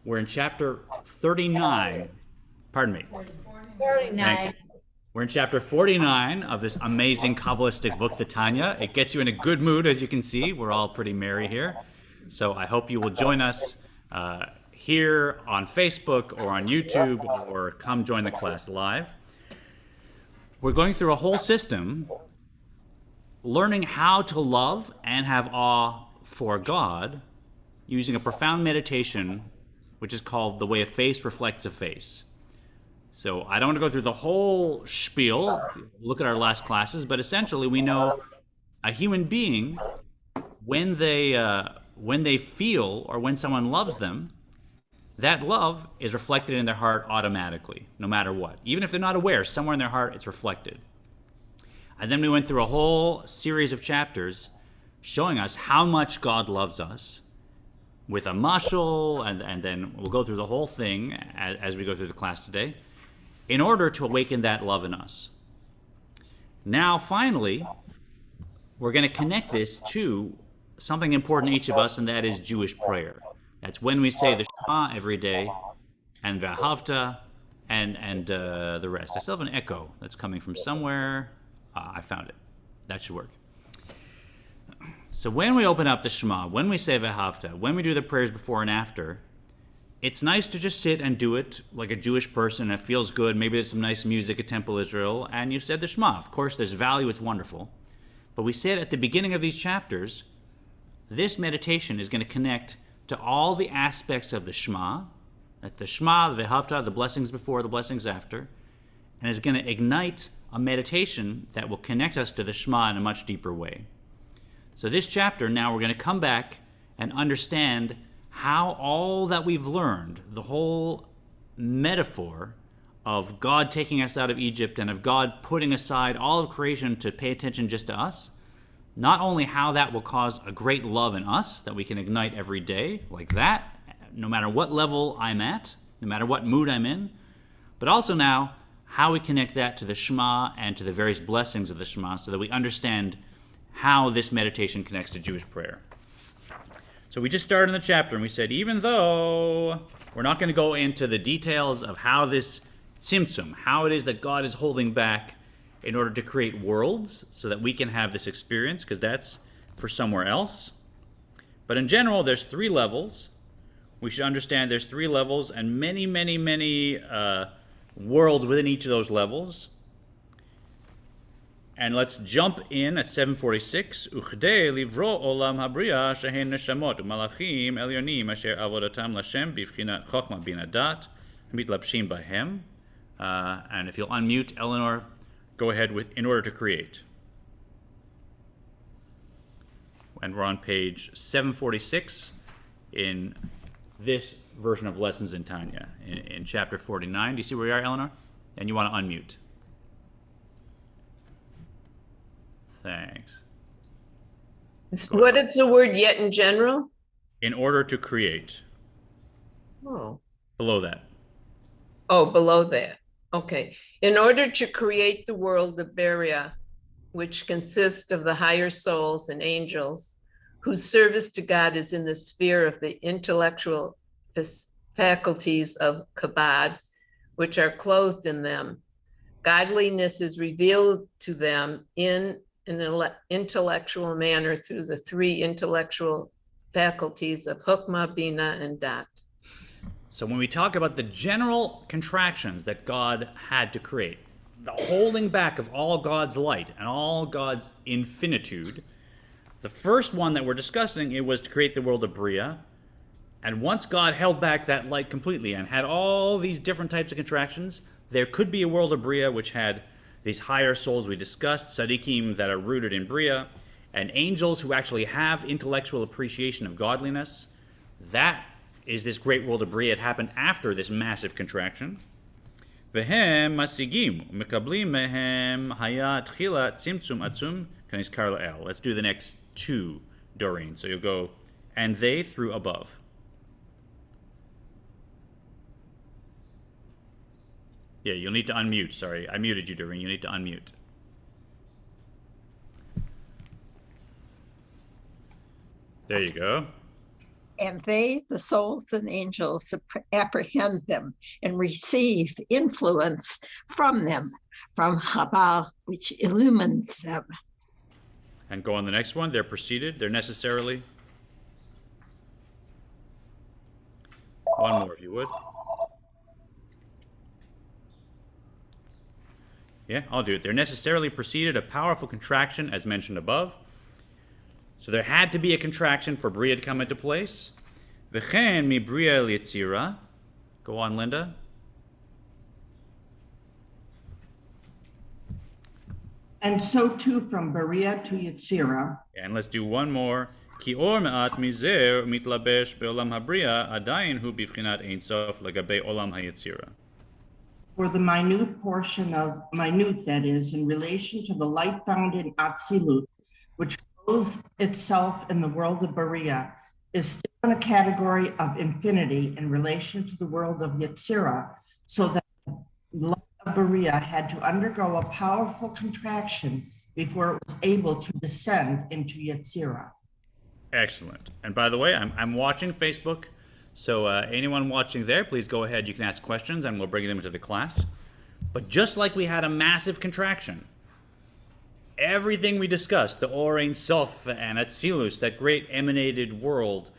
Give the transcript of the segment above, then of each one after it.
We're in chapter 39. Pardon me. 49. Thank you. We're in chapter 49 of this amazing Kabbalistic book, the Tanya. It gets you in a good mood, as you can see. We're all pretty merry here. So I hope you will join us here on Facebook or on YouTube, or come join the class live. We're going through a whole system, learning how to love and have awe for God using a profound meditation, which is called The Way a Face Reflects a Face. So I don't want to go through the whole spiel, look at our last classes, but essentially we know a human being, when they feel or when someone loves them, that love is reflected in their heart automatically, no matter what. Even if they're not aware, somewhere in their heart it's reflected. And then we went through a whole series of chapters showing us how much God loves us with a mashal, and then we'll go through the whole thing as we go through the class today, in order to awaken that love in us. Now, finally, we're going to connect this to something important to each of us, and that is Jewish prayer. That's when we say the Shema every day, and V'ahavta, and the rest. I still have an echo that's coming from somewhere. I found it. That should work. So when we open up the Shema, when we say V'ahavta, when we do the prayers before and after, it's nice to just sit and do it like a Jewish person. It feels good. Maybe there's some nice music at Temple Israel, and you've said the Shema. Of course, there's value. It's wonderful. But we said at the beginning of these chapters, this meditation is going to connect to all the aspects of the Shema, that the Shema, the V'ahavta, the blessings before, the blessings after, and is going to ignite a meditation that will connect us to the Shema in a much deeper way. So this chapter, now we're going to come back and understand how all that we've learned, the whole metaphor of God taking us out of Egypt and of God putting aside all of creation to pay attention just to us, not only how that will cause a great love in us that we can ignite every day, like that, no matter what level I'm at, no matter what mood I'm in, but also now how we connect that to the Shema and to the various blessings of the Shema so that we understand how this meditation connects to Jewish prayer. So we just started in the chapter and we said, even though we're not going to go into the details of how this tzimtzum, how it is that God is holding back in order to create worlds so that we can have this experience, because that's for somewhere else. But in general, there's 3 levels. We should understand there's 3 levels and many, many, many worlds within each of those levels. And let's jump in at 746. Uchdei livro olam habriya shehen neshamot u'malachim elyonim asher avodatam lashem bivchinat chochma bin adat mitlapshim bahem. And if you'll unmute, Eleanor, go ahead with in order to create. And we're on page 746 in this version of Lessons in Tanya, in chapter 49. Do you see where we are, Eleanor? And you want to unmute. Thanks. What is the word yet in general? In order to create. Oh. Below that. Oh, below that. Okay. In order to create the world of Beria, which consists of the higher souls and angels, whose service to God is in the sphere of the intellectual faculties of Chabad, which are clothed in them, godliness is revealed to them in an intellectual manner through the 3 intellectual faculties of Hokmah, Bina, and Dat. So when we talk about the general contractions that God had to create, the holding back of all God's light and all God's infinitude, the first one that we're discussing, it was to create the world of Bria. And once God held back that light completely and had all these different types of contractions, there could be a world of Bria which had these higher souls we discussed, tzaddikim that are rooted in Bria, and angels who actually have intellectual appreciation of godliness. That is this great world of Bria. It happened after this massive contraction. Vehem masigim mekablim mehem hayat tchila tzimtzum atzum kanizkar la'el. Let's do the next 2, Doreen. So you'll go, and they through above. Yeah, you'll need to unmute. Sorry, I muted you, Doreen. You need to unmute. There you go. and they, the souls and angels, apprehend them and receive influence from them, from Chabad, which illumines them. And go on the next one. They're preceded. They're necessarily. One more, if you would. Yeah, I'll do it. They're necessarily preceded a powerful contraction, as mentioned above. So there had to be a contraction for Bria to come into place. V'chen mi Bria litzira. Go on, Linda. And so too from Berea to Yetzirah. And let's do one more. Ki or me'at mizer mitlabesh be'olam habriya adayin hu bivchinat ein sof legabe olam hayetzira. For the minute portion of minute, that is, in relation to the light found in Atzilut, which clothes itself in the world of Berea, is still in a category of infinity in relation to the world of Yetzirah, so that the light of Berea had to undergo a powerful contraction before it was able to descend into Yetzirah. Excellent. And by the way, I'm watching Facebook, so anyone watching there, please go ahead. You can ask questions, and we'll bring them into the class. But just like we had a massive contraction, everything we discussed, the Or Ein Sof and Atzilus, that great emanated world,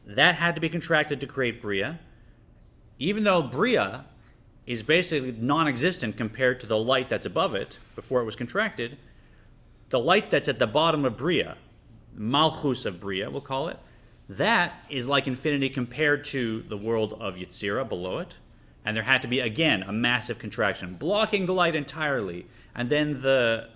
that had to be contracted to create Bria. Even though Bria is basically non-existent compared to the light that's above it before it was contracted, the light that's at the bottom of Bria, Malchus of Bria, we'll call it, that is like infinity compared to the world of Yetzirah below it. And there had to be, again, a massive contraction, blocking the light entirely. And then the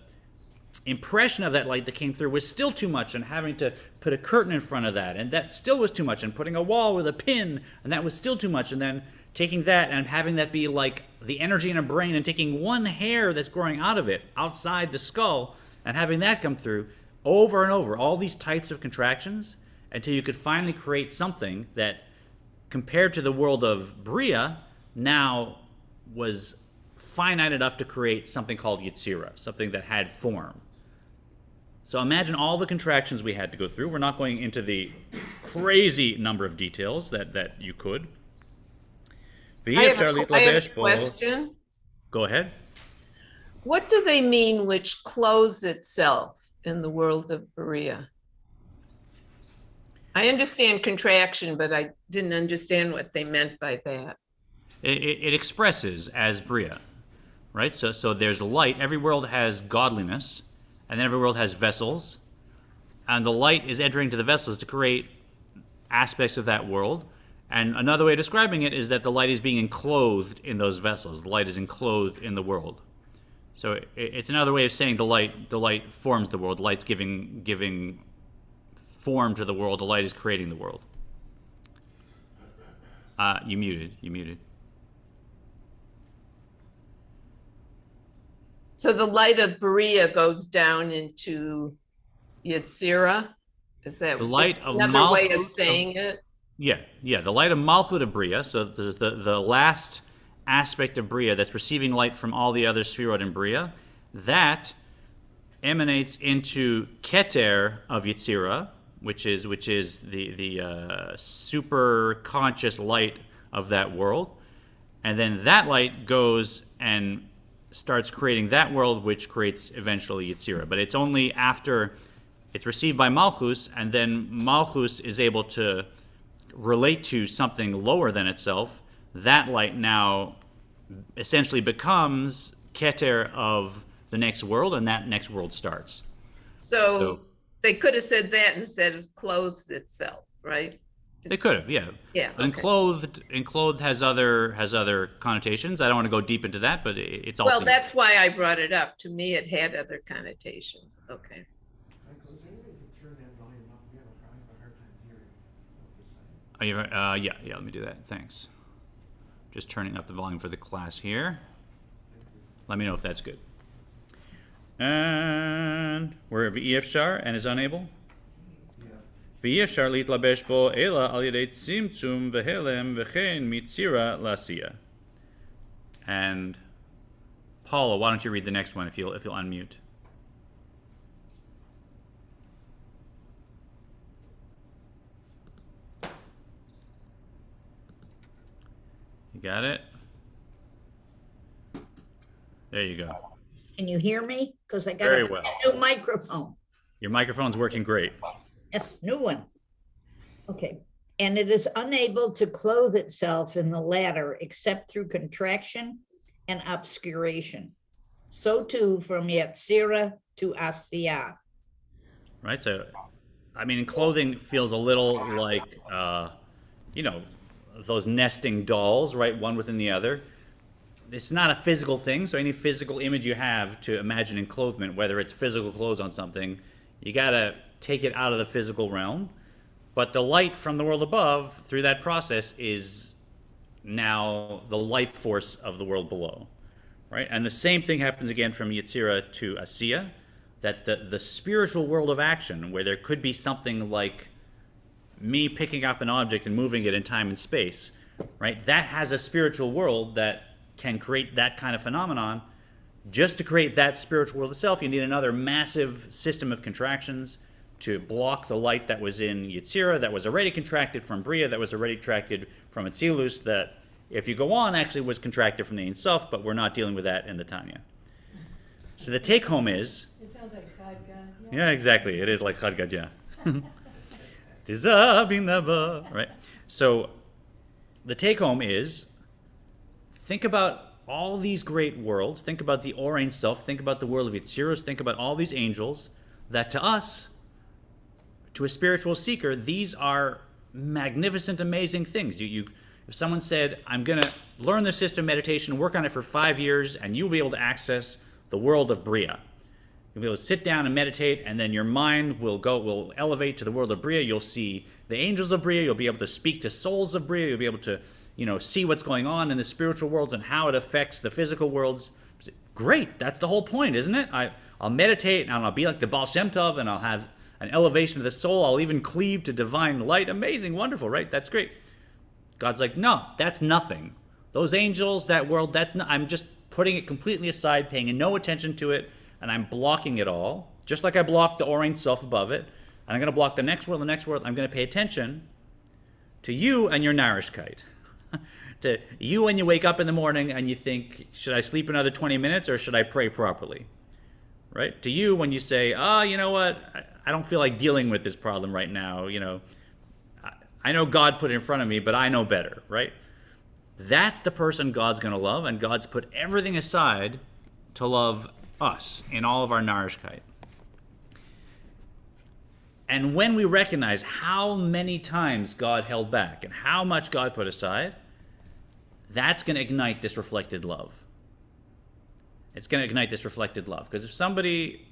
impression of that light that came through was still too much, and having to put a curtain in front of that, and that still was too much, and putting a wall with a pin, and that was still too much, and then taking that and having that be like the energy in a brain, and taking one hair that's growing out of it, outside the skull, and having that come through over and over, all these types of contractions, until you could finally create something that, compared to the world of Bria, now was finite enough to create something called Yetzirah, something that had form. So imagine all the contractions we had to go through. We're not going into the crazy number of details that you could. I have a question. Go ahead. What do they mean which clothes itself in the world of Berea? I understand contraction, but I didn't understand what they meant by that. It expresses as Bria, right? So there's light. Every world has godliness, and then every world has vessels. And the light is entering to the vessels to create aspects of that world. And another way of describing it is that the light is being enclosed in those vessels. The light is enclosed in the world. So it's another way of saying the light forms the world. The light's giving form to the world. The light is creating the world. You muted. So the light of Berea goes down into Yetzirah? Is that the light of another way of saying it? Yeah. The light of Malchut of Bria, so the last aspect of Bria that's receiving light from all the other Sfirot in Bria, that emanates into Keter of Yetzirah, which is the super conscious light of that world. And then that light goes and starts creating that world, which creates eventually Yetzirah. But it's only after it's received by Malchus, and then Malchus is able to relate to something lower than itself. That light now essentially becomes Keter of the next world, and that next world starts. So they could have said that instead of clothed itself, right? They could have, yeah. Yeah. Okay. Enclosed has other connotations. I don't want to go deep into that, but it's also. Well, that's why I brought it up. To me, it had other connotations. Okay. Michael, is there any way you can turn that volume up? We have a hard time hearing what they're saying. Yeah. Let me do that. Thanks. Just turning up the volume for the class here. Let me know if that's good. And we're v'efshar and is unable. V'efshar litlabesh bo ela al yedei tzimtzum v'helem v'chein mitzira lasiya. And Paula, why don't you read the next one if you'll unmute? got it? There you go. Can you hear me? Because I got Very a well. new microphone. Your microphone's working great. Yes, new one. Okay. And it is unable to clothe itself in the latter except through contraction and obscuration. So too from Yetzirah to Asiyah. Right? So, I mean, clothing feels a little like, you know, those nesting dolls, right? One within the other. It's not a physical thing, so any physical image you have to imagine enclothement, whether it's physical clothes on something, you gotta take it out of the physical realm. But the light from the world above, through that process, is now the life force of the world below, right? And the same thing happens again from Yetzirah to Asiyah, that the spiritual world of action, where there could be something like me picking up an object and moving it in time and space, right? That has a spiritual world that can create that kind of phenomenon. Just to create that spiritual world itself, you need another massive system of contractions to block the light that was in Yetzirah, that was already contracted from Bria, that was already contracted from Atzilus, that if you go on actually was contracted from the Ein Sof, but we're not dealing with that in the Tanya. So the take home is... It sounds like Chad Gad. Yeah, exactly. It is like Chad Gad, yeah. Right? So the take home is, think about all these great worlds. Think about the Or Ein Sof. Think about the world of Yetzirahs. Think about all these angels that to us, to a spiritual seeker, these are magnificent, amazing things. If someone said, I'm going to learn the system of meditation, work on it for 5 years, and you'll be able to access the world of Bria. You'll be able to sit down and meditate, and then your mind will elevate to the world of Bria. You'll see the angels of Bria. You'll be able to speak to souls of Bria. You'll be able to, see what's going on in the spiritual worlds and how it affects the physical worlds. Great. That's the whole point, isn't it? I'll meditate, and I'll be like the Baal Shem Tov, and I'll have an elevation of the soul. I'll even cleave to divine light. Amazing, wonderful, right? That's great. God's like, no, that's nothing. Those angels, that world, I'm just putting it completely aside, paying no attention to it, and I'm blocking it all, just like I blocked the Or Ein Sof above it, and I'm going to block the next world. I'm going to pay attention to you and your narishkeit. To you when you wake up in the morning and you think, should I sleep another 20 minutes or should I pray properly? Right? To you when you say, you know what, I don't feel like dealing with this problem right now. I know God put it in front of me, but I know better, right? That's the person God's going to love, and God's put everything aside to love us in all of our narishkeit. And when we recognize how many times God held back and how much God put aside, that's going to ignite this reflected love. It's going to ignite this reflected love. Because if somebody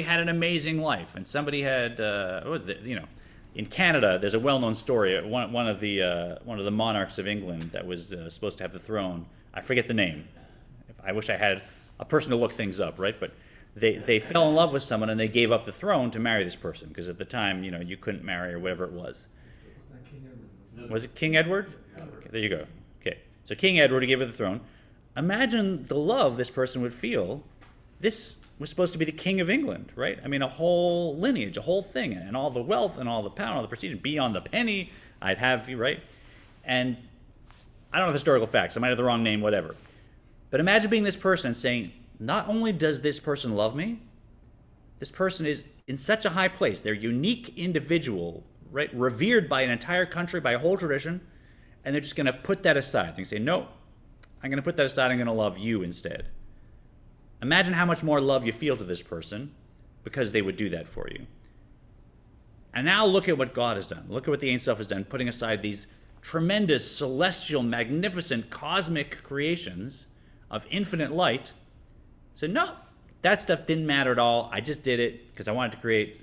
had an amazing life, and somebody had, in Canada, there's a well-known story. One of the monarchs of England that was supposed to have the throne. I forget the name. I wish I had a person to look things up, right? But they fell in love with someone and they gave up the throne to marry this person because at the time, you couldn't marry or whatever it was. Was it King Edward? Okay, there you go. Okay, so King Edward gave her the throne. Imagine the love this person would feel. This was supposed to be the King of England, right? I mean, a whole lineage, a whole thing, and all the wealth and all the power and all the prestige, be on the penny, I'd have you, right? And I don't know the historical facts. I might have the wrong name, whatever. But imagine being this person and saying, not only does this person love me, this person is in such a high place. They're a unique individual, right? Revered by an entire country, by a whole tradition, and they're just going to put that aside. They say, no, I'm going to put that aside. I'm going to love you instead. Imagine how much more love you feel to this person because they would do that for you. And now look at what God has done. Look at what the Ein Sof has done, putting aside these tremendous, celestial, magnificent, cosmic creations of infinite light. So no, that stuff didn't matter at all. I just did it because I wanted to create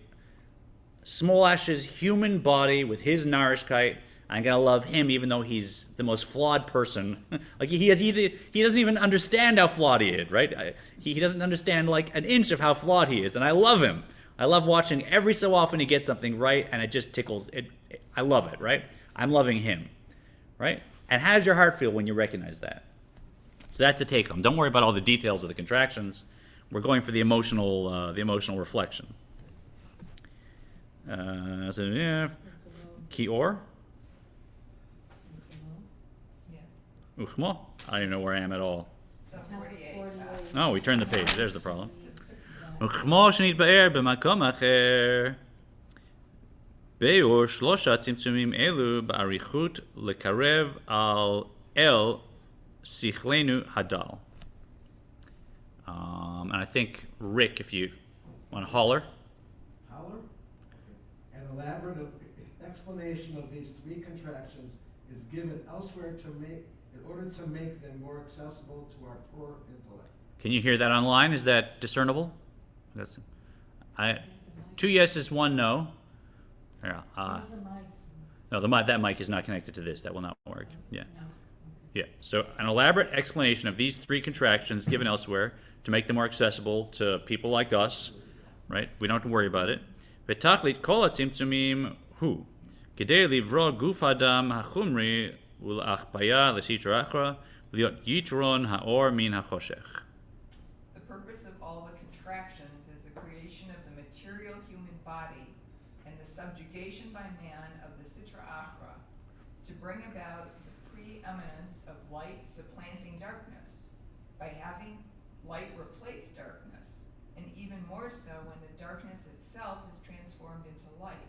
Smolash's human body with his narishkeit. I'm going to love him even though he's the most flawed person. Like he doesn't even understand how flawed he is, right? He doesn't understand like an inch of how flawed he is, and I love him. I love watching every so often he gets something right, and it just tickles. I love it, right? I'm loving him, right? And how does your heart feel when you recognize that? So that's the take home. Don't worry about all the details of the contractions. We're going for the emotional reflection. Ki or? Uchmo? I don't even know where I am at all. Sub 48. Oh, we turned the page. There's the problem. וכמו שנתבאר במקום אחר, ביאור שלושה צמצומים אלו באריכות לקרב אל שכלנו הדל. And I think, Rick, if you want to holler. Howler? An elaborate explanation of these three contractions is given elsewhere in order to make them more accessible to our poor intellect. Can you hear that online? Is that discernible? Two yeses, one no. Here, no, that mic is not connected to this. That will not work. Yeah. Yeah. So an elaborate explanation of these three contractions given elsewhere to make them more accessible to people like us, right? We don't have to worry about it. ותכלית כל הצמצומים הוא כדי לברוא גוף האדם החומרי ולהחפיה לסטרא אחרא ולהיות יתרון האור מן החושך. The purpose of all the contractions is the creation of the material human body and the subjugation by man of the sitra achra to bring about the preeminence of light supplanting darkness by having light replace darkness, and even more so when the darkness itself is transformed into light,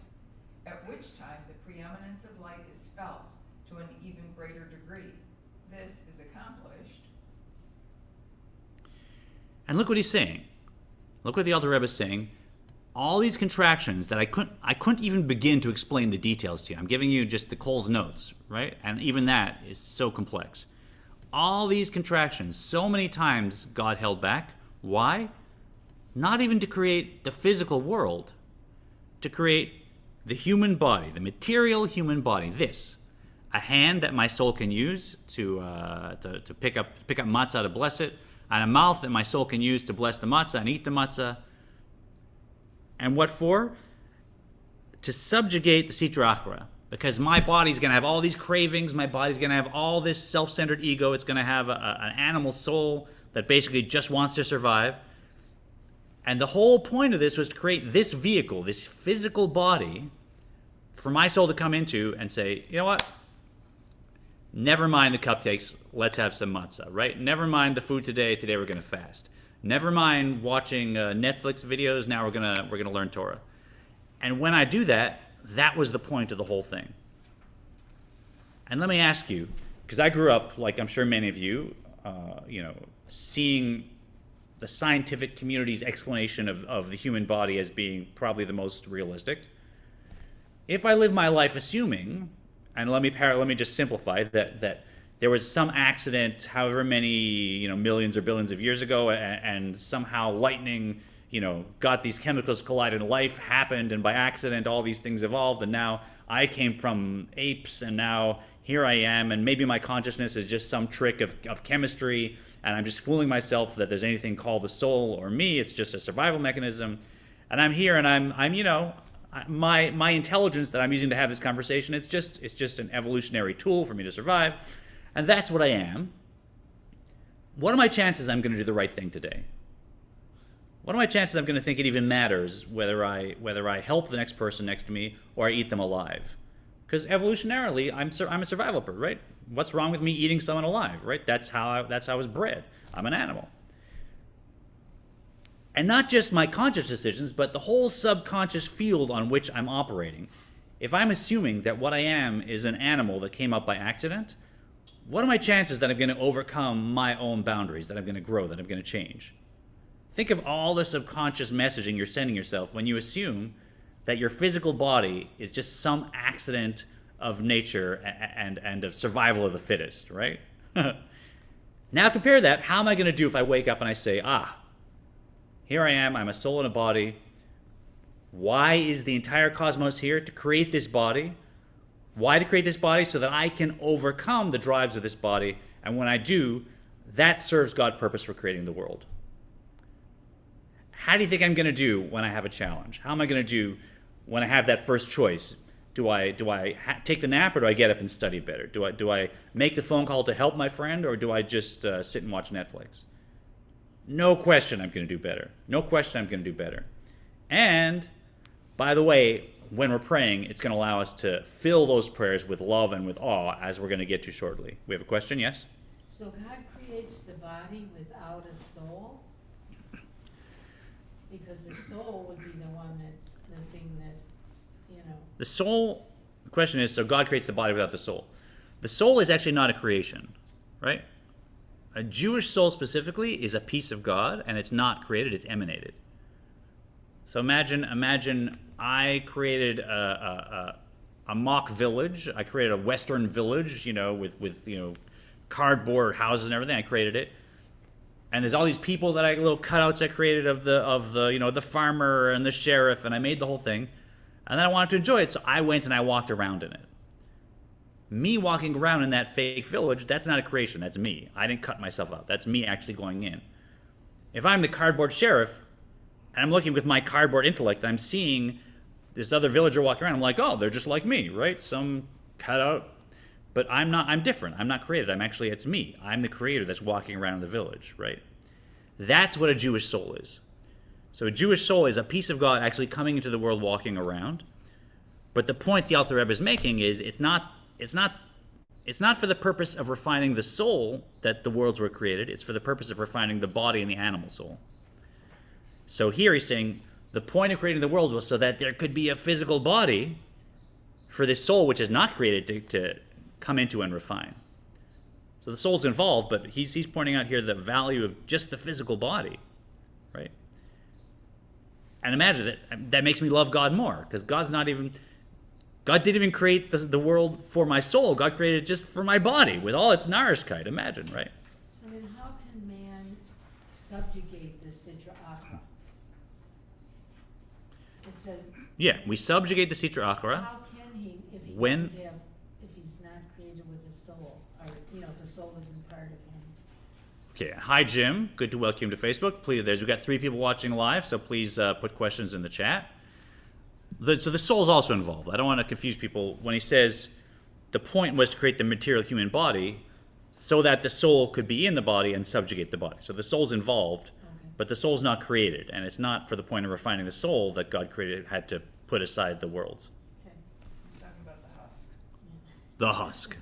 at which time the preeminence of light is felt to an even greater degree. This is accomplished. And look what he's saying. Look what the Alter Rebbe is saying. All these contractions that I couldn't even begin to explain the details to you. I'm giving you just the Cole's notes, right? And even that is so complex. All these contractions, so many times God held back. Why? Not even to create the physical world, to create the human body, the material human body. This, a hand that my soul can use to pick up matzah to bless it, and a mouth that my soul can use to bless the matzah and eat the matzah. And what for? To subjugate the sitra achra. Because my body's going to have all these cravings, my body's going to have all this self-centered ego, it's going to have an animal soul that basically just wants to survive. And the whole point of this was to create this vehicle, this physical body, for my soul to come into and say, you know what? Never mind the cupcakes, let's have some matzah, right? Never mind the food today we're going to fast. Never mind watching Netflix videos, now we're gonna learn Torah. And when I do that, that was the point of the whole thing. And let me ask you, because I grew up, like I'm sure many of you, seeing the scientific community's explanation of the human body as being probably the most realistic. If I live my life assuming, and let me just simplify that there was some accident, however many millions or billions of years ago, and somehow lightning got these chemicals collided, and life happened, and by accident all these things evolved, and now I came from apes, and now here I am, and maybe my consciousness is just some trick of chemistry, and I'm just fooling myself that there's anything called the soul or me. It's just a survival mechanism, and I'm here, and I'm my intelligence that I'm using to have this conversation, it's just an evolutionary tool for me to survive, and that's what I am. What are my chances I'm going to do the right thing today? What are my chances I'm going to think it even matters whether I help the next person next to me or I eat them alive? Because evolutionarily, I'm a survival bird, right? What's wrong with me eating someone alive, right? That's how I was bred. I'm an animal. And not just my conscious decisions, but the whole subconscious field on which I'm operating. If I'm assuming that what I am is an animal that came up by accident, what are my chances that I'm going to overcome my own boundaries, that I'm going to grow, that I'm going to change? Think of all the subconscious messaging you're sending yourself when you assume that your physical body is just some accident of nature and of survival of the fittest, right? Now compare that. How am I going to do if I wake up and I say, here I am, I'm a soul and a body. Why is the entire cosmos here? To create this body. Why to create this body? So that I can overcome the drives of this body. And when I do, that serves God's purpose for creating the world. How do you think I'm going to do when I have a challenge? How am I going to do when I have that first choice? Do I take the nap, or do I get up and study better? Do I make the phone call to help my friend, or do I just sit and watch Netflix? No question I'm going to do better. No question I'm going to do better. And, by the way, when we're praying, it's going to allow us to fill those prayers with love and with awe, as we're going to get to shortly. We have a question? Yes? So God creates the body without a soul? Because the soul would be the one that, the thing that, you know. The soul, the question is, so God creates the body without the soul. The soul is actually not a creation, right? A Jewish soul specifically is a piece of God, and it's not created, it's emanated. So imagine I created a mock village. I created a Western village, with cardboard houses and everything. I created it. And there's all these people little cutouts I created of the farmer and the sheriff, and I made the whole thing. And then I wanted to enjoy it, so I went and I walked around in it. Me walking around in that fake village, that's not a creation, that's me. I didn't cut myself out. That's me actually going in. If I'm the cardboard sheriff, and I'm looking with my cardboard intellect, I'm seeing this other villager walk around, I'm like, oh, they're just like me, right? Some cutout. But I'm not, I'm different. I'm not created. It's me. I'm the creator that's walking around in the village, right? That's what a Jewish soul is. So a Jewish soul is a piece of God actually coming into the world, walking around. But the point the Alter Rebbe is making is it's not for the purpose of refining the soul that the worlds were created. It's for the purpose of refining the body and the animal soul. So here he's saying the point of creating the worlds was so that there could be a physical body for this soul, which is not created, to come into and refine. So the soul's involved, but he's pointing out here the value of just the physical body, right? And imagine that makes me love God more, because God didn't even create the world for my soul. God created it just for my body with all its narishkeit. Imagine, right? So then how can man subjugate the Sitra Achra? It said, Yeah, we subjugate the Sitra Achra. how can he, if he When- doesn't have, if he's not created with his soul, or, if the soul isn't part of him? Okay, hi Jim. Good to welcome you to Facebook. Please, we've got 3 people watching live, so please put questions in the chat. So the soul is also involved. I don't want to confuse people. When he says the point was to create the material human body so that the soul could be in the body and subjugate the body. So the soul's involved, but the soul's not created, and it's not for the point of refining the soul that God had to put aside the worlds. Okay. He's talking about the husk. The husk.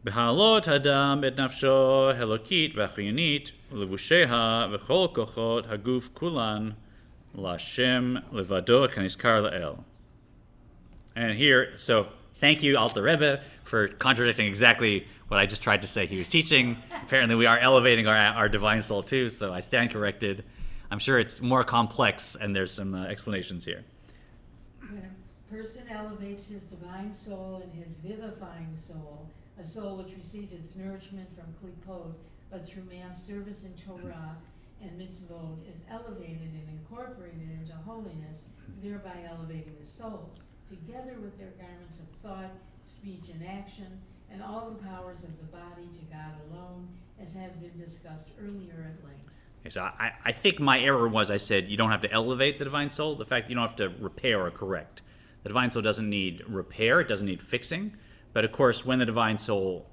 B'halot Adam et nafsho helokit v'achiyonit levusheha v'chol kochot haguf kulan Lashem levado kaniskar la'el. And here, so thank you, Alter Rebbe, for contradicting exactly what I just tried to say he was teaching. Apparently we are elevating our divine soul too, so I stand corrected. I'm sure it's more complex, and there's some explanations here. When a person elevates his divine soul and his vivifying soul, a soul which received its nourishment from klipot, but through man's service in Torah and mitzvot is elevated and incorporated into holiness, thereby elevating the souls, together with their garments of thought, speech, and action, and all the powers of the body to God alone, as has been discussed earlier at length. Okay, so I think my error was I said you don't have to elevate the divine soul. The fact you don't have to repair or correct. The divine soul doesn't need repair, it doesn't need fixing. But of course, when the divine soul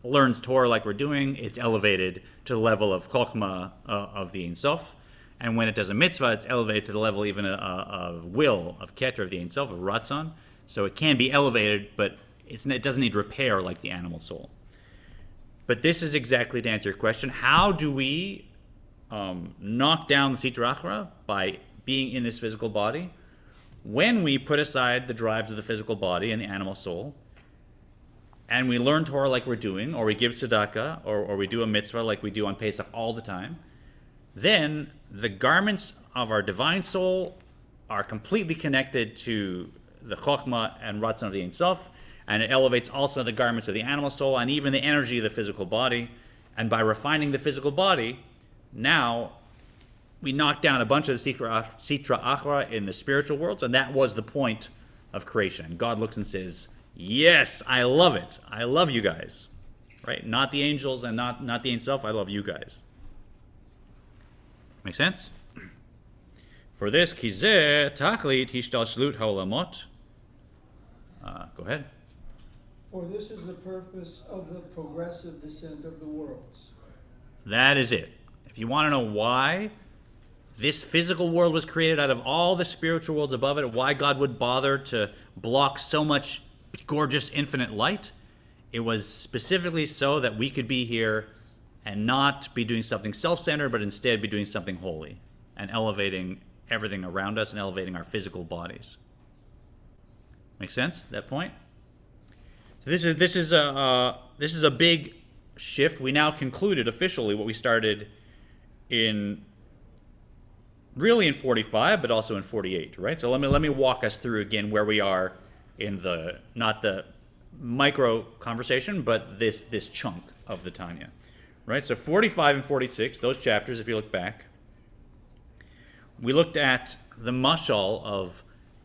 learns Torah like we're doing, it's elevated to the level of chokhmah of the Ein Sof. And when it does a mitzvah, it's elevated to the level even of will, of keter, of the Ein Sof, of ratzon. So it can be elevated, but it doesn't need repair like the animal soul. But this is exactly to answer your question. How do we knock down the Sitra Achra? By being in this physical body. When we put aside the drives of the physical body and the animal soul, and we learn Torah like we're doing, or we give tzedakah, or we do a mitzvah like we do on Pesach all the time, then the garments of our divine soul are completely connected to the chokhmah and ratzon of the Ein Sof, and it elevates also the garments of the animal soul and even the energy of the physical body. And by refining the physical body, now we knock down a bunch of the Sitra Achra in the spiritual worlds, and that was the point of creation. God looks and says, yes, I love it. I love you guys. Right? Not the angels and not the Ein Sof. I love you guys. Make sense? For this, kizeh tachlit hishtalshlut haolamot. Go ahead. For this is the purpose of the progressive descent of the worlds. That is it. If you want to know why this physical world was created out of all the spiritual worlds above it, why God would bother to block so much gorgeous infinite light, It was specifically so that we could be here and not be doing something self-centered, but instead be doing something holy and elevating everything around us and elevating our physical bodies. Make sense, that point? So this is a big shift. We now concluded officially what we started in 45, but also in 48, right? So let me walk us through again where we are in the, not the micro conversation, but this chunk of the Tanya, right? So 45 and 46, those chapters, if you look back, we looked at the mashal of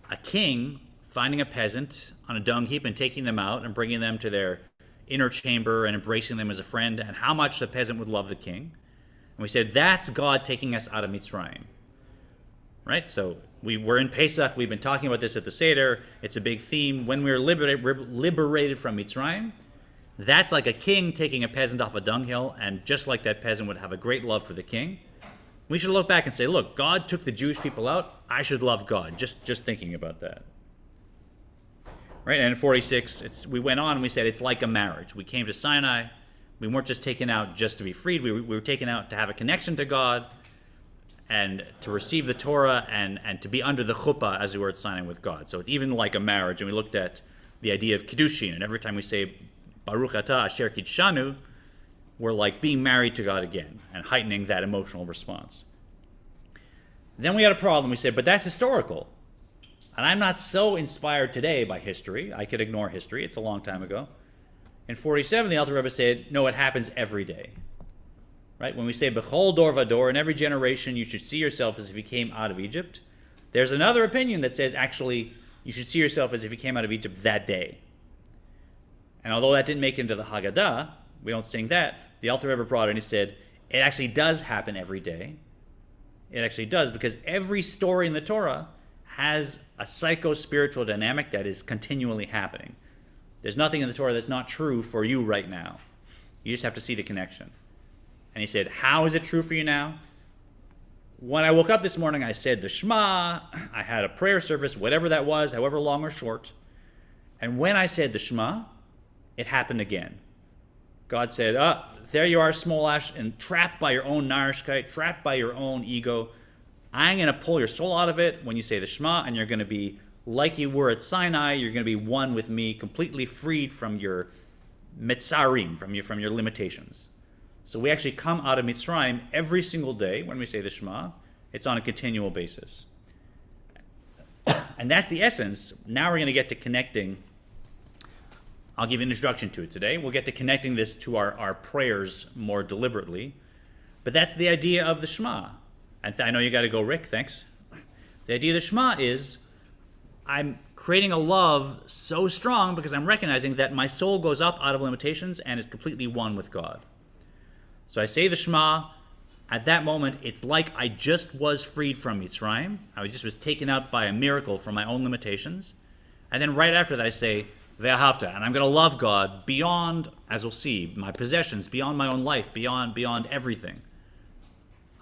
a king finding a peasant on a dung heap and taking them out and bringing them to their inner chamber and embracing them as a friend, and how much the peasant would love the king. And we said that's God taking us out of Mitzrayim, right? So we're in Pesach. We've been talking about this at the Seder. It's a big theme. When we were liberated from Mitzrayim, that's like a king taking a peasant off a dunghill, and just like that peasant would have a great love for the king. We should look back and say, look, God took the Jewish people out. I should love God, just thinking about that. Right, and in 46, we went on and we said it's like a marriage. We came to Sinai. We weren't just taken out just to be freed. We were taken out to have a connection to God and to receive the Torah and to be under the chuppah, as we were at Sinai with God. So it's even like a marriage. And we looked at the idea of kiddushin. And every time we say Baruch Atah Asher Kidshanu, we're like being married to God again and heightening that emotional response. Then we had a problem. We said, but that's historical. And I'm not so inspired today by history. I could ignore history. It's a long time ago. In 47, the Alter Rebbe said, no, it happens every day. Right? When we say, B'chol dor vador, in every generation you should see yourself as if you came out of Egypt, there's another opinion that says, actually, you should see yourself as if you came out of Egypt that day. And although that didn't make it into the Haggadah, we don't sing that, the Alter Rebbe brought it and he said, it actually does happen every day. It actually does, because every story in the Torah has a psycho-spiritual dynamic that is continually happening. There's nothing in the Torah that's not true for you right now. You just have to see the connection. And he said, how is it true for you now? When I woke up this morning, I said the Shema, I had a prayer service, whatever that was, however long or short. And when I said the Shema, it happened again. God said, there you are, Smolash, and trapped by your own narishkeit, trapped by your own ego. I'm going to pull your soul out of it when you say the Shema, and you're going to be like you were at Sinai. You're going to be one with me, completely freed from your mitzarim, from your limitations. So we actually come out of Mitzrayim every single day when we say the Shema. It's on a continual basis. And that's the essence. Now we're going to get to connecting. I'll give you an introduction to it today. We'll get to connecting this to our prayers more deliberately. But that's the idea of the Shema. And I know you got to go, Rick, thanks. The idea of the Shema is I'm creating a love so strong because I'm recognizing that my soul goes up out of limitations and is completely one with God. So I say the Shema. At that moment, it's like I just was freed from Mitzrayim. I just was taken out by a miracle from my own limitations. And then right after that, I say, Ve'ahavta, and I'm going to love God beyond, as we'll see, my possessions, beyond my own life, beyond everything.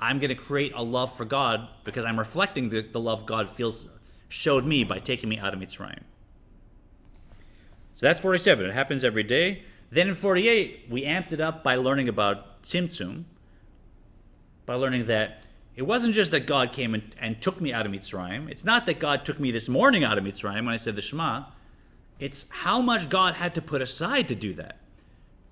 I'm going to create a love for God because I'm reflecting the love God showed me by taking me out of Mitzrayim. So that's 47. It happens every day. Then in 48, we amped it up by learning about Tzimtzum, by learning that it wasn't just that God came and took me out of Mitzrayim. It's not that God took me this morning out of Mitzrayim when I said the Shema. It's how much God had to put aside to do that.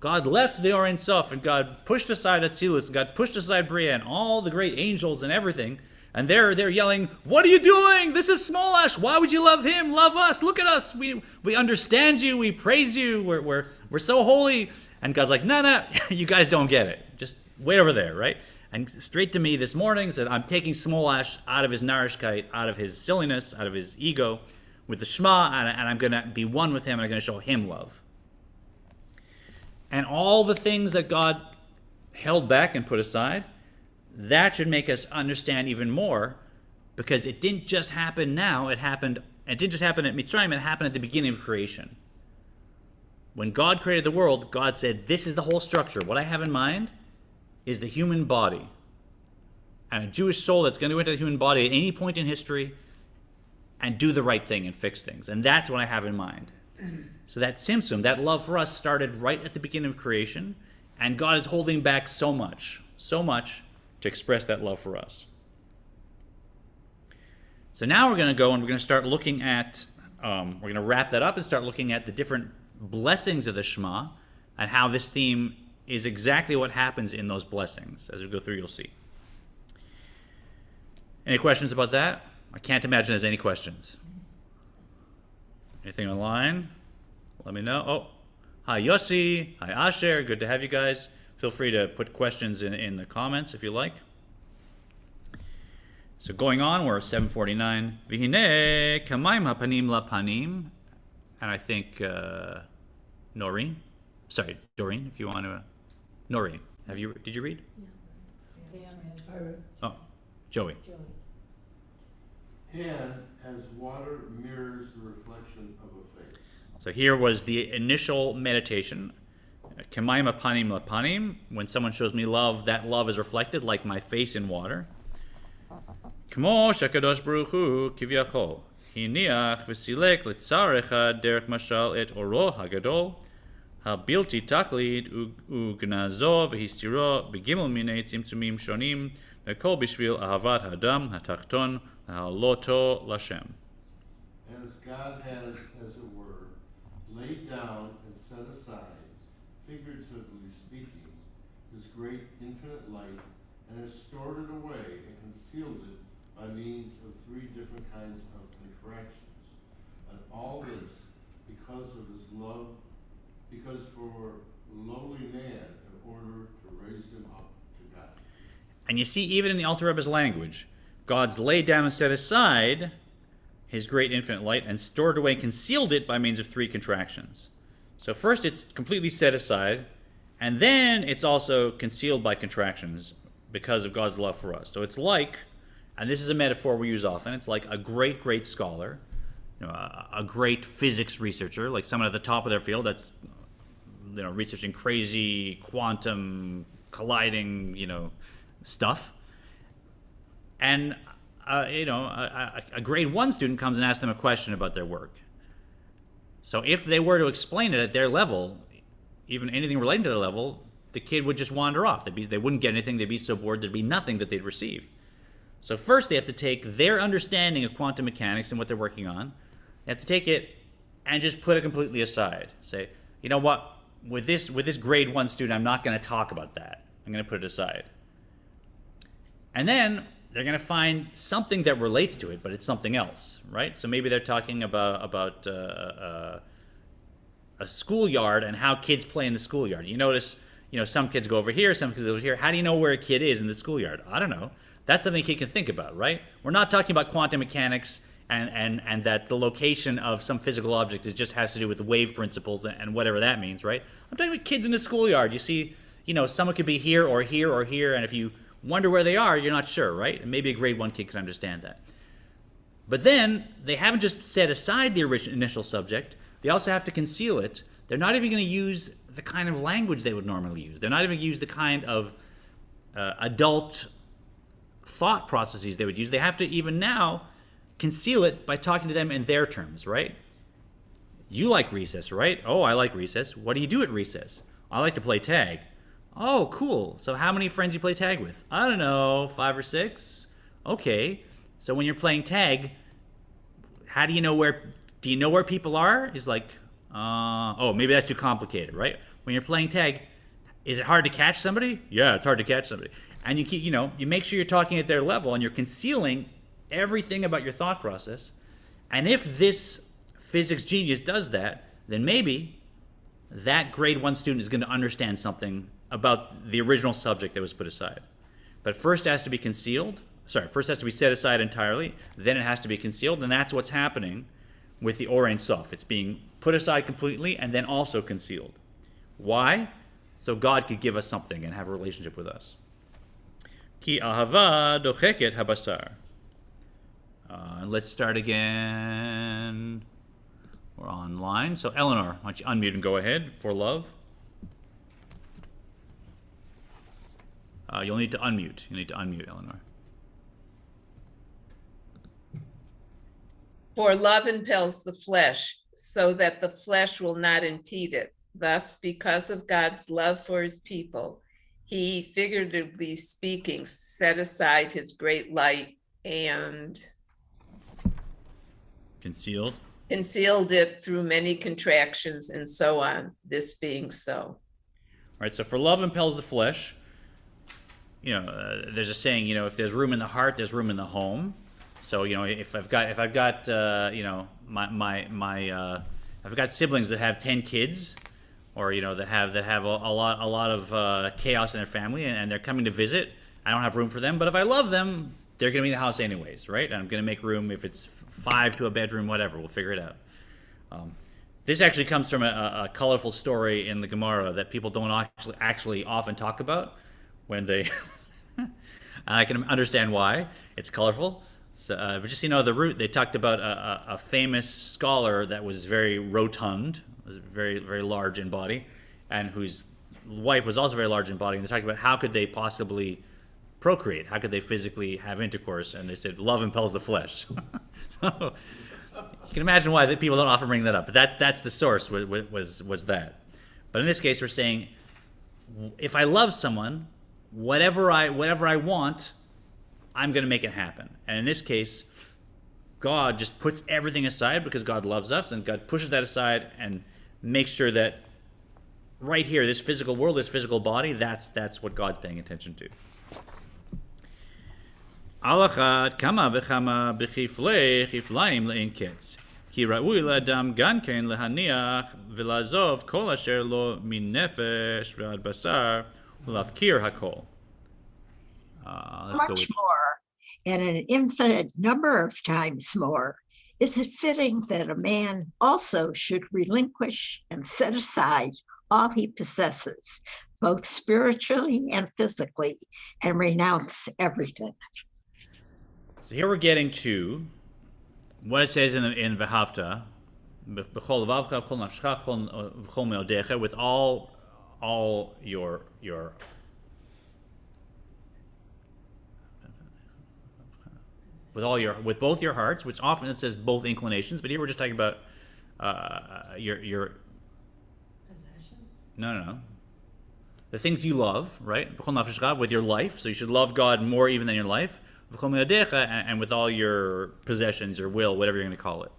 God left the Or Ein Sof, and God pushed aside Atzilus, and God pushed aside Bria, and all the great angels and everything. And they're yelling, what are you doing? This is Smolash. Why would you love him? Love us. Look at us. We understand you. We praise you. We're so holy. And God's like, no, you guys don't get it. Just wait over there, right? And straight to me this morning said, I'm taking Smolash out of his narishkeit, out of his silliness, out of his ego, with the Shema, and I'm going to be one with him, and I'm going to show him love. And all the things that God held back and put aside, that should make us understand even more, because it didn't just happen now. It didn't just happen at Mitzrayim. It happened at the beginning of creation. When God created the world, God said, this is the whole structure. What I have in mind is the human body. And a Jewish soul that's going to go into the human body at any point in history and do the right thing and fix things. And that's what I have in mind. So that Tzimtzum, that love for us, started right at the beginning of creation, and God is holding back so much to express that love for us. So now we're going to go and we're going to start looking at, we're going to wrap that up and start looking at the different blessings of the Shema and how this theme is exactly what happens in those blessings. As we go through, you'll see. Any questions about that? I can't imagine there's any questions. Anything online? Let me know. Oh, hi Yossi, hi Asher, good to have you guys. Feel free to put questions in the comments if you like. So going on, we're at 749. Vihine kamaim hapanim lapanim. And I think Doreen, if you want to. Noreen, did you read? Dan read. I read. Oh, Joey. And as water mirrors the reflection of a face. So here was the initial meditation. Kamaim hapanim lapanim. When someone shows me love, that love is reflected like my face in water. Kmo shakadosh baruch hu kivyachol hiniach v'silek litzarecha derech mashal et oro hagadol habilti taklit ugnazo v'histiro begimel minei tzimtzumim shonim v'kol bishvil ahavat hadam hatachton ha'loto lashem. As God has, as it were, laid down and set aside, figuratively speaking, his great infinite light, and has stored it away and concealed it by means of three different kinds of contractions. And all this because of his love, because for lowly man in order to raise him up to God. And you see, even in the Alter Rebbe's language, God's laid down and set aside his great infinite light and stored away and concealed it by means of three contractions. So first it's completely set aside, and then it's also concealed by contractions because of God's love for us. So it's like, and this is a metaphor we use often, it's like a great, great scholar, a great physics researcher, like someone at the top of their field that's researching crazy quantum colliding stuff. And a grade 1 student comes and asks them a question about their work. So if they were to explain it at their level, even anything relating to their level, the kid would just wander off. They wouldn't get anything. They'd be so bored. There'd be nothing that they'd receive. So first they have to take their understanding of quantum mechanics and what they're working on. They have to take it and just put it completely aside. Say, you know what? With this grade 1 student, I'm not going to talk about that. I'm going to put it aside. And then they're going to find something that relates to it, but it's something else, right? So maybe they're talking about a schoolyard and how kids play in the schoolyard. You notice, some kids go over here, some kids go over here. How do you know where a kid is in the schoolyard? I don't know. That's something a kid can think about, right? We're not talking about quantum mechanics and that the location of some physical object just has to do with wave principles and whatever that means, right? I'm talking about kids in the schoolyard. You see, someone could be here or here or here, and if you wonder where they are, you're not sure, right? And maybe a grade 1 kid can understand that. But then they haven't just set aside the initial subject, they also have to conceal it. They're not even going to use the kind of language they would normally use. They're not even going to use the kind of adult thought processes they would use. They have to even now conceal it by talking to them in their terms, right? You like recess, right? Oh, I like recess. What do you do at recess? I like to play tag. Oh, cool. So how many friends you play tag with? I don't know, 5 or 6. Okay. So when you're playing tag, how do you know where people are? Is like, oh, maybe that's too complicated, right? When you're playing tag, is it hard to catch somebody? Yeah, it's hard to catch somebody. And you make sure you're talking at their level and you're concealing everything about your thought process. And if this physics genius does that, then maybe that grade 1 student is going to understand something about the original subject that was put aside. But first it has to be concealed. First it has to be set aside entirely. Then it has to be concealed. And that's what's happening with the Or Ein Sof. It's being put aside completely and then also concealed. Why? So God could give us something and have a relationship with us. Ki ahava docheket habasar. Let's start again. We're online. So Eleanor, why don't you unmute and go ahead for love. You'll need to unmute. Eleanor. For love impels the flesh, so that the flesh will not impede it. Thus, because of God's love for his people, he, figuratively speaking, set aside his great light and Concealed. concealed it through many contractions and so on, this being so. All right, so for love impels the flesh. There's a saying, if there's room in the heart, there's room in the home. So, if I've got if I've got siblings that have 10 kids, or that have a lot of chaos in their family, and they're coming to visit, I don't have room for them. But if I love them, they're going to be in the house anyways, right? And I'm going to make room. If it's 5 to a bedroom, whatever, we'll figure it out. This actually comes from a colorful story in the Gemara that people don't actually often talk about when they, and I can understand why. It's colorful. So, but just the root, they talked about a famous scholar that was very rotund, was very, very large in body, and whose wife was also very large in body. And they talked about how could they possibly procreate? How could they physically have intercourse? And they said, love impels the flesh. So you can imagine why people don't often bring that up. But that's the source was that. But in this case, we're saying, if I love someone, whatever I want, I'm going to make it happen. And in this case, God just puts everything aside because God loves us, and God pushes that aside and makes sure that right here, this physical world, this physical body, that's what God's paying attention to. Alachat kama v'chama b'chiflei chiflaim le'in ketz. Ki ra'ui la'adam gan ken lehaniach v'lazov kol asher lo min nefesh v'ad basar v'lafkir hakol. Much more, and an infinite number of times more, is it fitting that a man also should relinquish and set aside all he possesses, both spiritually and physically, and renounce everything. So here we're getting to what it says in V'havta, with all your with both your hearts, which often it says both inclinations, but here we're just talking about your Possessions? no. The things you love, right? With your life, so you should love God more even than your life. And with all your possessions, your will, whatever you're going to call it.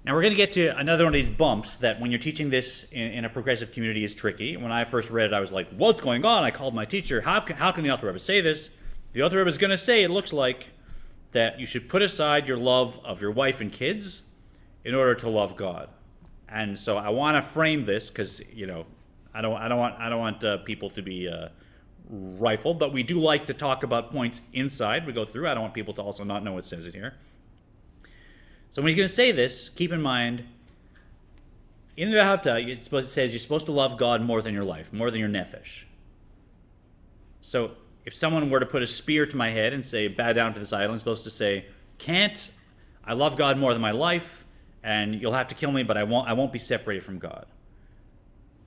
Now we're going to get to another one of these bumps that when you're teaching this in a progressive community is tricky. When I first read it, I was like, what's going on? I called my teacher. How can the Alter Rebbe say this? The Alter Rebbe is going to say, it looks like, that you should put aside your love of your wife and kids in order to love God. And so I want to frame this because, I don't want people to be rifled, but we do like to talk about points inside we go through. I don't want people to also not know what says it here. So when he's going to say this, keep in mind, in the V'havta, it says you're supposed to love God more than your life, more than your nefesh. So if someone were to put a spear to my head and say, bow down to this idol, I'm supposed to say, I love God more than my life, and you'll have to kill me, but I won't be separated from God.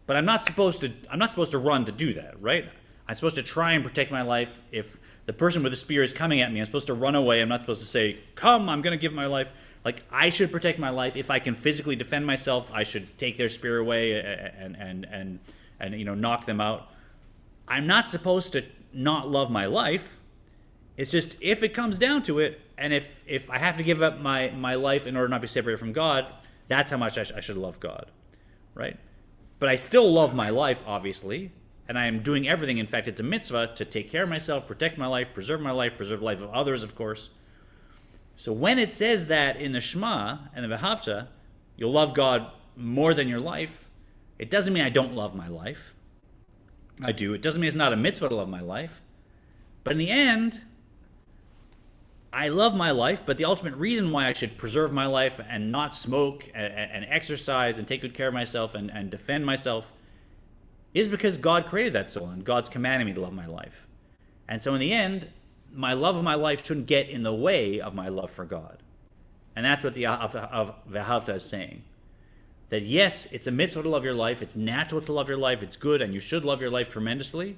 But I'm not supposed to run to do that, right? I'm supposed to try and protect my life. If the person with the spear is coming at me, I'm supposed to run away. I'm not supposed to say, come, I'm going to give my life. Like, I should protect my life. If I can physically defend myself, I should take their spear away and knock them out. I'm not supposed to not love my life. It's just, if it comes down to it, and if I have to give up my life in order not to be separated from God, that's how much I should love God, right? But I still love my life, obviously, and I am doing everything. In fact, it's a mitzvah to take care of myself, protect my life, preserve the life of others, of course. So when it says that in the Shema and the V'havta, you'll love God more than your life, it doesn't mean I don't love my life. I do. It doesn't mean it's not a mitzvah to love my life. But in the end, I love my life, but the ultimate reason why I should preserve my life and not smoke and exercise and take good care of myself and defend myself is because God created that soul and God's commanding me to love my life. And so in the end, my love of my life shouldn't get in the way of my love for God. And that's what the V'havta is saying. That yes, it's a mitzvah to love your life, it's natural to love your life, it's good, and you should love your life tremendously,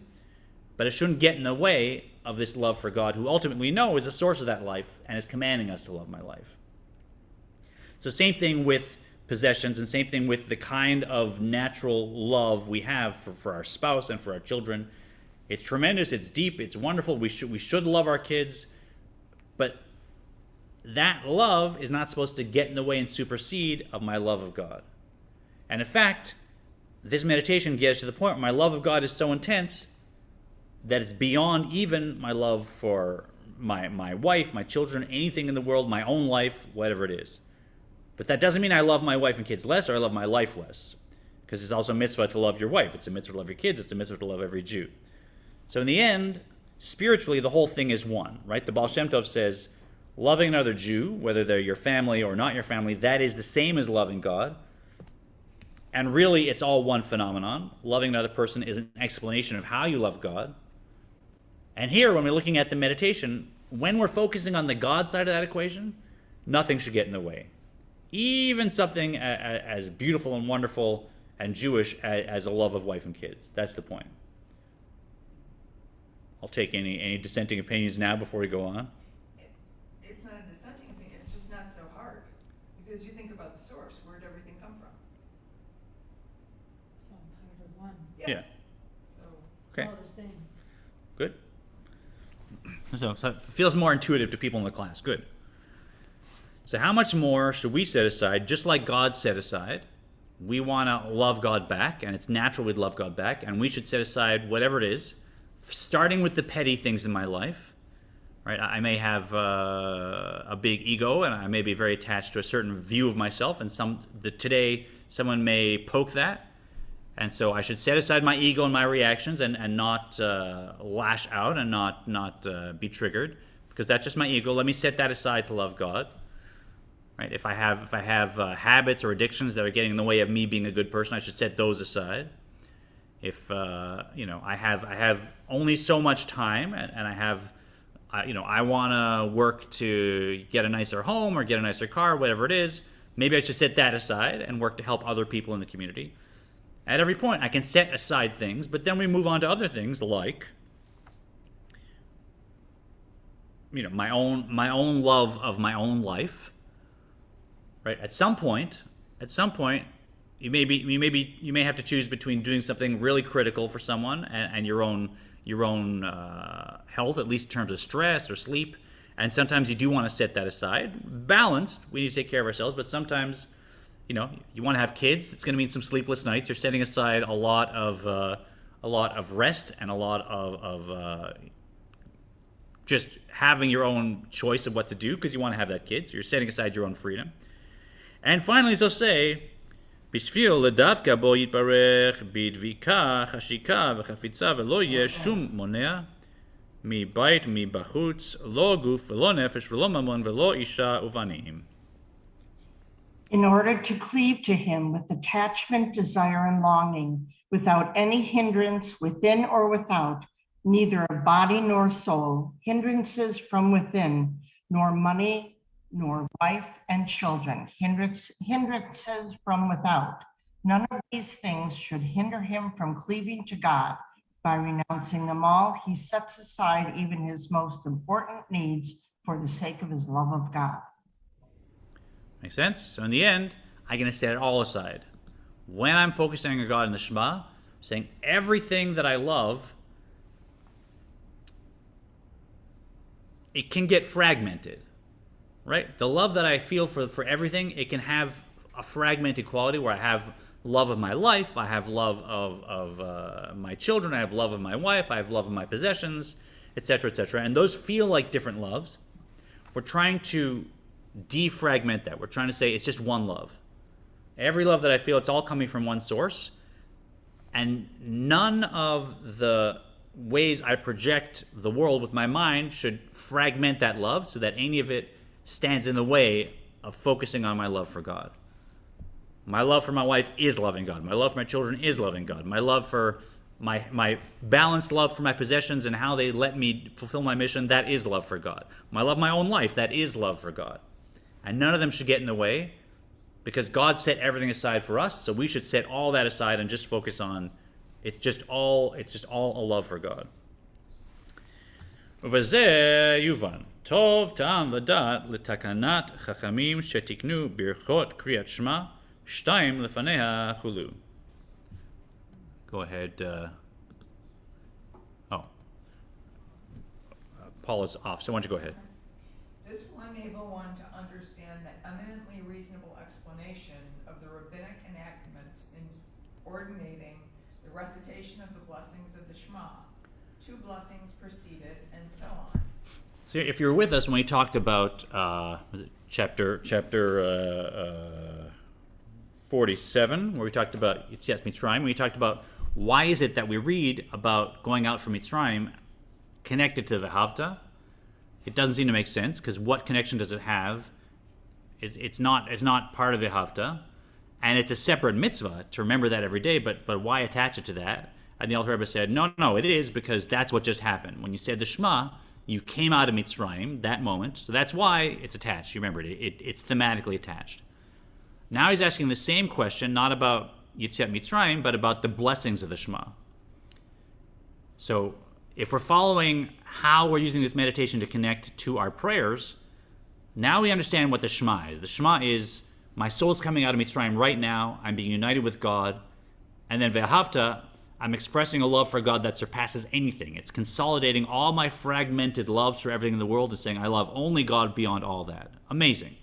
but it shouldn't get in the way of this love for God, who ultimately we know is the source of that life and is commanding us to love my life. So same thing with possessions, and same thing with the kind of natural love we have for our spouse and for our children. It's tremendous, it's deep, it's wonderful. We should love our kids, but that love is not supposed to get in the way and supersede of my love of God. And in fact, this meditation gets to the point where my love of God is so intense that it's beyond even my love for my wife, my children, anything in the world, my own life, whatever it is. But that doesn't mean I love my wife and kids less, or I love my life less. Because it's also a mitzvah to love your wife. It's a mitzvah to love your kids. It's a mitzvah to love every Jew. So in the end, spiritually, the whole thing is one, right? The Baal Shem Tov says, loving another Jew, whether they're your family or not your family, that is the same as loving God. And really, it's all one phenomenon. Loving another person is an explanation of how you love God. And here, when we're looking at the meditation, when we're focusing on the God side of that equation, nothing should get in the way. Even something as beautiful and wonderful and Jewish as a love of wife and kids. That's the point. I'll take any dissenting opinions now before we go on. It's not a dissenting opinion, it's just not so hard. Because you think about the source, where did everything come from? It's all part of one. Yeah. So, Okay. All the same. Good. So it feels more intuitive to people in the class. Good. So how much more should we set aside, just like God set aside? We want to love God back, and it's natural we'd love God back, and we should set aside whatever it is, starting with the petty things in my life. Right? I may have a big ego, and I may be very attached to a certain view of myself, and today someone may poke that. And so I should set aside my ego and my reactions and not lash out and not be triggered, because that's just my ego. Let me set that aside to love God. Right? If I have habits or addictions that are getting in the way of me being a good person, I should set those aside. If I have only so much time, and I want to work to get a nicer home or get a nicer car, whatever it is, maybe I should set that aside and work to help other people in the community. At every point, I can set aside things, but then we move on to other things like, my own love of my own life. Right? At some point, you may have to choose between doing something really critical for someone and your own health, at least in terms of stress or sleep. And sometimes you do want to set that aside. Balanced, we need to take care of ourselves, but sometimes, you want to have kids. It's going to mean some sleepless nights. You're setting aside a lot of rest and a lot of just having your own choice of what to do because you want to have that kid. So you're setting aside your own freedom. And finally, they'll say, בשביל לדווקא בו יתברך בדביקה, חשיקה וחפיצה ולא יהיה שום מונע מבית מבחוץ, לא גוף ולא נפש ולא ממון ולא אישה ובנים. In order to cleave to him with attachment, desire, and longing, without any hindrance within or without, neither of body nor soul, hindrances from within, nor money, nor wife and children, hindrances from without. None of these things should hinder him from cleaving to God. By renouncing them all, he sets aside even his most important needs for the sake of his love of God. Make sense? So in the end, I'm going to set it all aside. When I'm focusing on God in the Shema, I'm saying everything that I love, it can get fragmented. Right? The love that I feel for everything, it can have a fragmented quality where I have love of my life, I have love of my children, I have love of my wife, I have love of my possessions, etc., etc. And those feel like different loves. We're trying to defragment that. We're trying to say it's just one love. Every love that I feel, it's all coming from one source. And none of the ways I project the world with my mind should fragment that love so that any of it stands in the way of focusing on my love for God. My love for my wife is loving God. My love for my children is loving God. My love for my balanced love for my possessions and how they let me fulfill my mission, that is love for God. My love of my own life, that is love for God. And none of them should get in the way because God set everything aside for us, so we should set all that aside and just focus on it's just all a love for God. ובזה יובן, טוב טעם ודעת לתקנת חכמים שתקנו ברכות קריאת שמע, Shtaim lefaneha hulu. Go ahead. Paul is off, so why don't you go ahead? This will enable one to understand the eminently reasonable explanation of the Rabbinic enactment in ordinating the recitation of the blessings of the Shema. 2 blessings precede it, and so on. So if you're with us when we talked about was it chapter 47, where we talked about Yetziat Mitzrayim, we talked about why is it that we read about going out from Mitzrayim connected to the Havta. It doesn't seem to make sense, because what connection does it have? It's not part of the Havta, and it's a separate mitzvah to remember that every day, but why attach it to that? And the Alter Rebbe said, no, it is because that's what just happened. When you said the Shema, you came out of Mitzrayim that moment, so that's why it's attached. You remember it's thematically attached. Now he's asking the same question, not about Yetziat Mitzrayim, but about the blessings of the Shema. So if we're following how we're using this meditation to connect to our prayers, now we understand what the Shema is. The Shema is, my soul's coming out of Mitzrayim right now, I'm being united with God, and then Ve'ahavta, I'm expressing a love for God that surpasses anything. It's consolidating all my fragmented loves for everything in the world and saying, I love only God beyond all that. Amazing.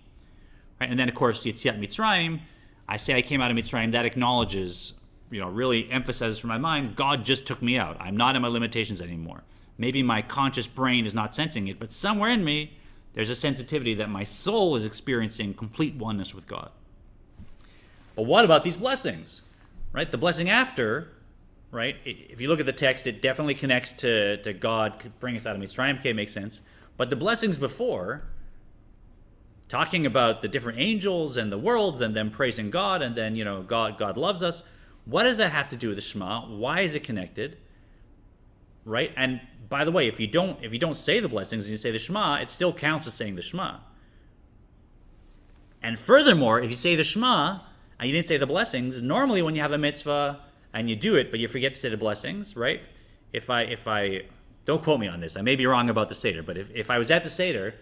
Right? And then, of course, Yetziat Mitzrayim, I say I came out of Mitzrayim, that acknowledges, really emphasizes for my mind, God just took me out. I'm not in my limitations anymore. Maybe my conscious brain is not sensing it, but somewhere in me, there's a sensitivity that my soul is experiencing complete oneness with God. But what about these blessings? Right? The blessing after, right? If you look at the text, it definitely connects to God bringing us out of Mitzrayim. Okay, makes sense. But the blessings before, talking about the different angels and the worlds and them praising God and then, God loves us. What does that have to do with the Shema? Why is it connected? Right? And by the way, if you don't say the blessings and you say the Shema, it still counts as saying the Shema. And furthermore, if you say the Shema and you didn't say the blessings, normally when you have a mitzvah and you do it, but you forget to say the blessings, right? If I don't quote me on this, I may be wrong about the Seder, but if I was at the Seder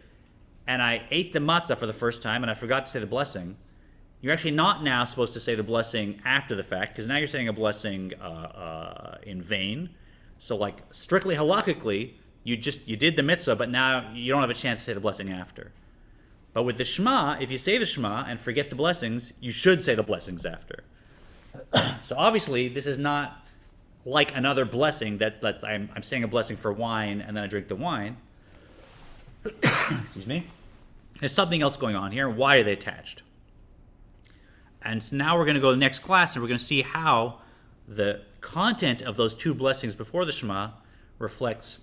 and I ate the matzah for the first time and I forgot to say the blessing, you're actually not now supposed to say the blessing after the fact, because now you're saying a blessing in vain. So like strictly halakhically, you did the mitzvah, but now you don't have a chance to say the blessing after. But with the Shema, if you say the Shema and forget the blessings, you should say the blessings after. So obviously, this is not like another blessing that I'm saying a blessing for wine and then I drink the wine. Excuse me. There's something else going on here. Why are they attached? And so now we're going to go to the next class and we're going to see how the content of those 2 blessings before the Shema reflects,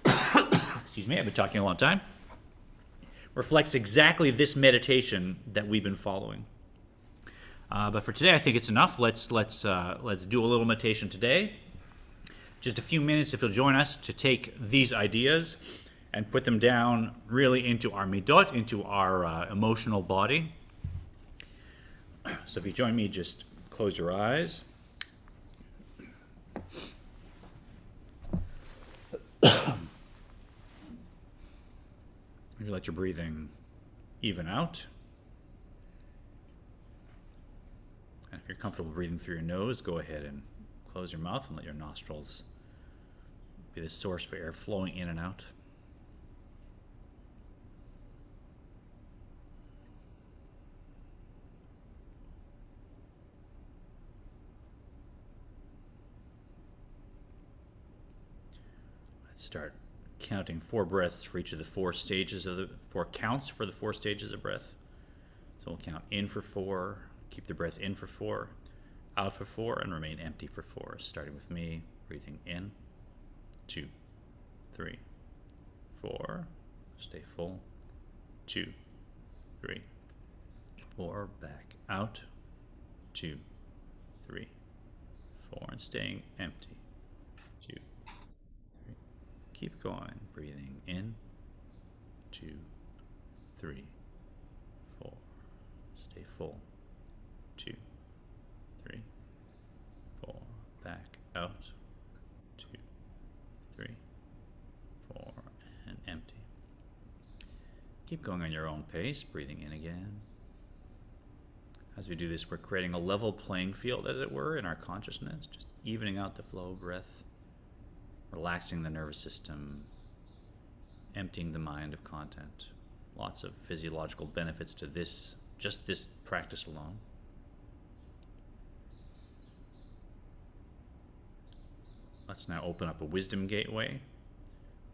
excuse me, I've been talking a long time, reflects exactly this meditation that we've been following. But for today, I think it's enough. Let's do a little meditation today. Just a few minutes, if you'll join us, to take these ideas and put them down really into our midot, into our emotional body. So if you join me, just close your eyes. Maybe let your breathing even out. And if you're comfortable breathing through your nose, go ahead and close your mouth and let your nostrils be the source for air flowing in and out. Let's start counting 4 breaths for each of the 4 stages of the 4 counts for the 4 stages of breath. So we'll count in for 4, keep the breath in for 4, out for 4, and remain empty for 4. Starting with me, breathing in, 2, 3, 4, stay full, 2, 3, 4, back out, 2, 3, 4, and staying empty, 2, 3, keep going, breathing in, 2, 3, 4, stay full, 2, 3, 4, back out, 2, 3, 4, and empty. Keep going on your own pace, breathing in again, As we do this, we're creating a level playing field, as it were, in our consciousness, just evening out the flow of breath, relaxing the nervous system, emptying the mind of content. Lots of physiological benefits to this, just this practice alone. Let's now open up a wisdom gateway.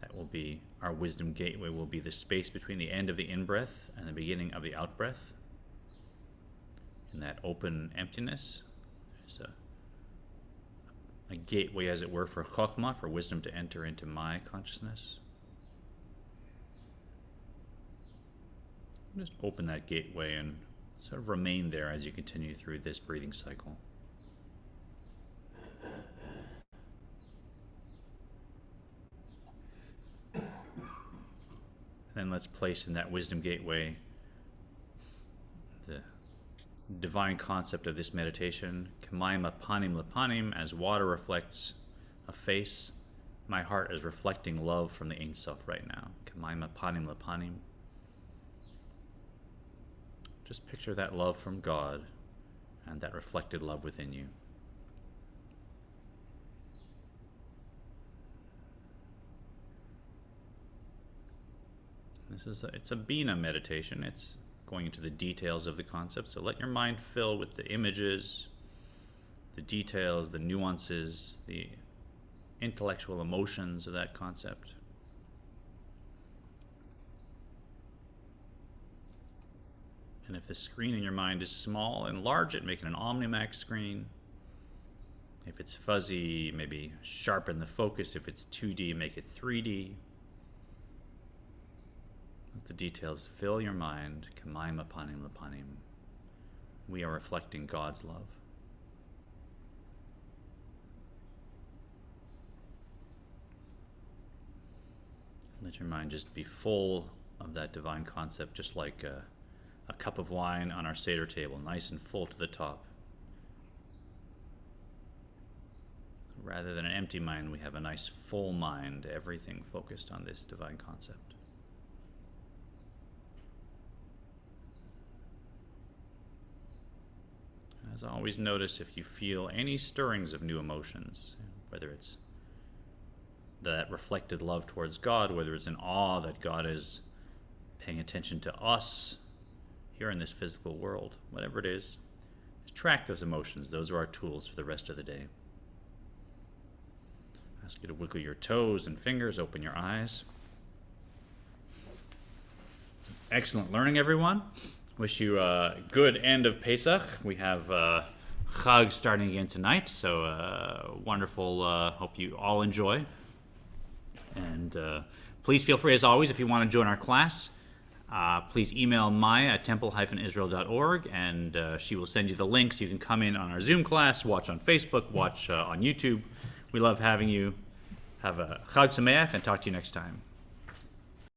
That will be, our wisdom gateway will be the space between the end of the in-breath and the beginning of the out-breath. In that open emptiness, there's a gateway, as it were, for chokhmah, for wisdom to enter into my consciousness. Just open that gateway and sort of remain there as you continue through this breathing cycle. And then let's place in that wisdom gateway the divine concept of this meditation. Kamayim apanim lepanim, as water reflects a face, my heart is reflecting love from the Ein Sof right now. Kamayim apanim lepanim. Just picture that love from God and that reflected love within you. It's a Bina meditation. It's going into the details of the concept. So let your mind fill with the images, the details, the nuances, the intellectual emotions of that concept. And if the screen in your mind is small, enlarge it, make it an Omnimax screen. If it's fuzzy, maybe sharpen the focus. If it's 2D, make it 3D. Let the details fill your mind. Kamayim apanim lepanim. We are reflecting God's love. Let your mind just be full of that divine concept, just like a cup of wine on our Seder table, nice and full to the top. Rather than an empty mind, we have a nice full mind, everything focused on this divine concept. As always, notice if you feel any stirrings of new emotions, whether it's that reflected love towards God, whether it's an awe that God is paying attention to us here in this physical world, whatever it is, just track those emotions. Those are our tools for the rest of the day. I ask you to wiggle your toes and fingers, open your eyes. Excellent learning, everyone. Wish you a good end of Pesach. We have Chag starting again tonight, so wonderful. Hope you all enjoy. And please feel free, as always, if you want to join our class, please email Maya at temple-israel.org, and she will send you the links. You can come in on our Zoom class, watch on Facebook, watch on YouTube. We love having you. Have a Chag Sameach, and talk to you next time.